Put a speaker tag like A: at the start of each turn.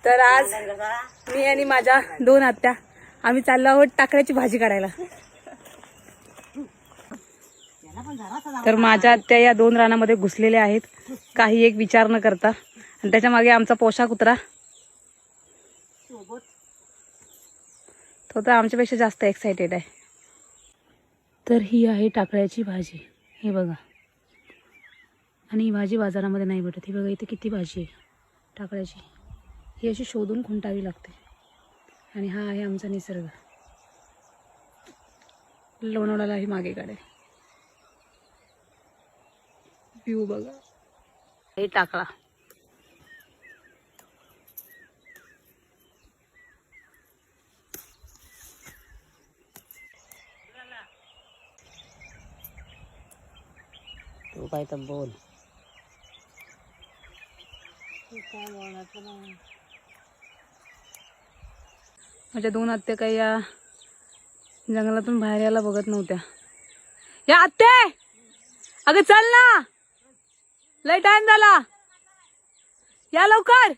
A: तर आज मी आणि माझ्या 2 आत्या आम्ही चाललो आहोत टाकळ्याची भाजी काढायला. तर माझ्या आत्या या 2 रानामध्ये घुसलेल्या आहेत, काही एक विचार न करता. आणि त्याच्या मागे आमचा पोषा कुत्रा, तो तर आमच्यापेक्षा जास्त एक्साइटेड आहे. तर ही आहे टाकळ्याची भाजी, हे बघा. आणि ही भाजी बाजारामध्ये नाही भेटत. ही बघा इथे किती भाजी आहे टाकळ्याची. ही अशी शोधून खुंटावी लागते. आणि हा आहे आमचा निसर्ग. लोणावळ्याला ही मागे काढे व्ह्यू बघा. हे टाकळा.
B: तू काय तर बोल.
A: माझ्या 2 आत्या काही या जंगलातून बाहेर यायला बघत नव्हत्या. या आत्ते, अगं चल ना, लय टाइम झाला, या लवकर.